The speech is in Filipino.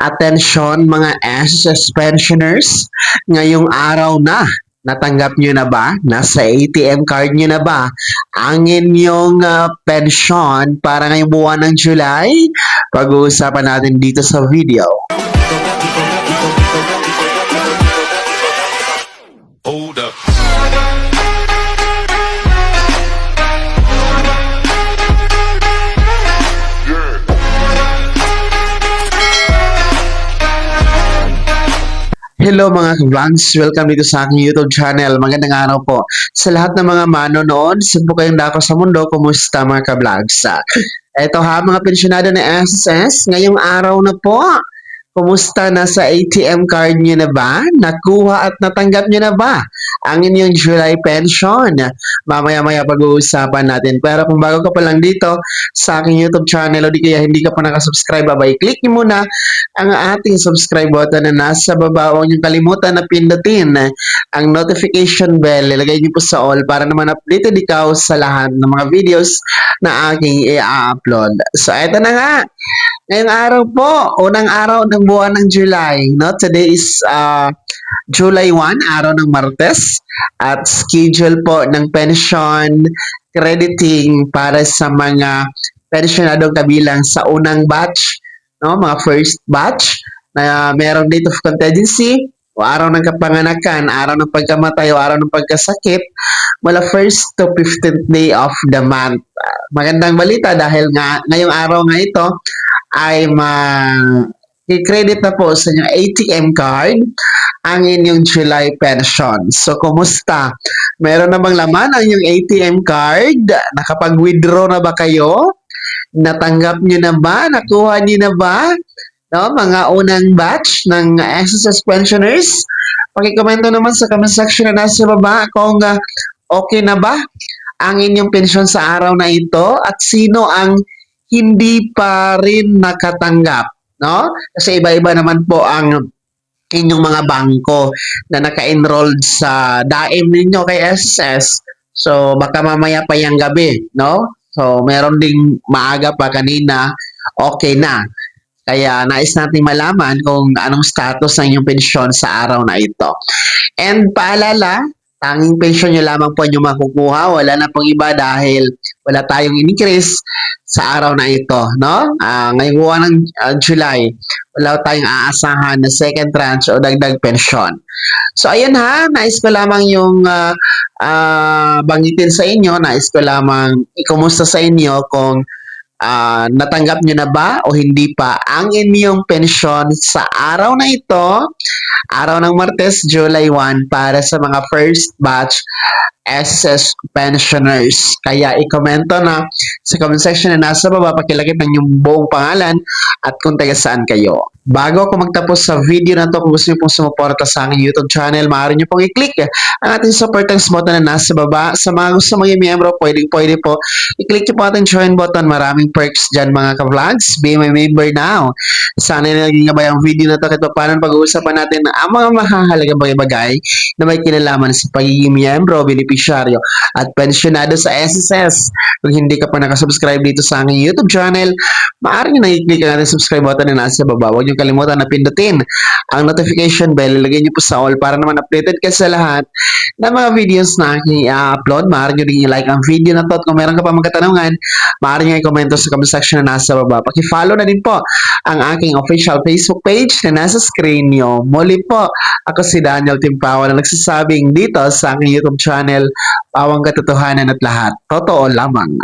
Atensyon mga SSS pensioners, ngayong araw na, natanggap nyo na ba? Nasa ATM card nyo na ba ang inyong pensyon para ngayong buwan ng July? Pag-uusapan natin dito sa video. Hold up. Hello mga ka-vlogs! Welcome dito sa aking YouTube channel. Magandang araw po sa lahat ng mga manonood. Saan po kayong dako sa mundo? Kumusta mga ka-vlogs? Ito ha mga pensyonado ng SSS. Ngayong araw na po. Kumusta? Nasa ATM card nyo na ba? Nakuha at natanggap nyo na ba ang inyong July pension? Mamaya-maya pag-uusapan natin. Pero kung bago ka pa lang dito sa aking YouTube channel o di kaya hindi ka pa nakasubscribe, abay, click nyo muna ang ating subscribe button na nasa baba. Huwag niyong kalimutan na pindutin ang notification bell. Ilagay niyo po sa all para naman updated ikaw sa lahat ng mga videos na aking i-upload. So, eto na nga. Ngayong araw po, unang araw ng buwan ng July. No? Today is July 1, araw ng Martes. At schedule po ng pension crediting para sa mga pensionadong kabilang sa unang batch, no, mga first batch na merong date of contingency o araw ng kapanganakan, araw ng pagkamatay o araw ng pagkasakit mula 1st to 15th day of the month. Magandang balita dahil nga ngayong araw nga ito ay i-credit na po sa inyong ATM card ang inyong July pension. So, kumusta? Meron na bang laman ang inyong ATM card? Nakapag-withdraw na ba kayo? Natanggap nyo na ba? Nakuha nyo na ba? No, mga unang batch ng SSS pensioners? Pakikomento naman sa comment section na nasa baba kung okay na ba ang inyong pensyon sa araw na ito at sino ang hindi pa rin nakatanggap, no? Kasi iba-iba naman po ang inyong mga bangko na naka-enrolled sa DAIM ninyo kay SSS. So, baka mamaya pa yung gabi, no? So, meron ding maaga pa kanina, okay na. Kaya nais natin malaman kung anong status ng inyong pensyon sa araw na ito. And paalala, tanging pensyon nyo lamang po nyo makukuha. Wala na pong iba dahil wala tayong increase sa araw na ito. No? Ngayong buwan ng July, wala tayong aasahan na second tranche o dagdag pensyon. So, ayan ha. Nais ko lamang yung banggitin sa inyo. Nais ko lamang ikumusta sa inyo kung natanggap nyo na ba o hindi pa ang inyong pensyon sa araw na ito, araw ng Martes, July 1, para sa mga first batch SSS pensioners. Kaya i-komento na sa comment section na nasa baba, pakilagay ng inyong buong pangalan at kung taga saan kayo. Bago ako magtapos sa video na to, kung gusto niyo pong sumuporta sa aking YouTube channel, maaari niyo pong i-click ang ating supporters button na nasa baba. Sa mga gusto maging miyembro, pwede po i-click niyo po ating join button. Maraming perks dyan mga ka-vlogs. Be my member now. Sana naging gabay ang video na to kahit paano pag-uusapan natin ang mga mahahalagang bagay na may kinalaman sa pagiging miyembro, beneficiaryo at pensionado sa SSS. Kung hindi ka pa nakasubscribe dito sa aking YouTube channel, maaari nyo na i-click ang ating subscribe button na nasa baba. Huwag nyo kalimutan na pindutin ang notification bell. Ilagay nyo po sa all para naman updated ka sa lahat ng mga videos na aking i-upload. Maaari nyo rin i-like ang video na to at kung meron ka pa mga katanungan, maaari nyo i-komento sa comment section na nasa baba. Paki-follow na din po ang aking official Facebook page na nasa screen nyo. Muli po, ako si Daniel Timpawa na nagsasabing dito sa aking YouTube channel, pawang katotohanan at lahat. Totoo lamang.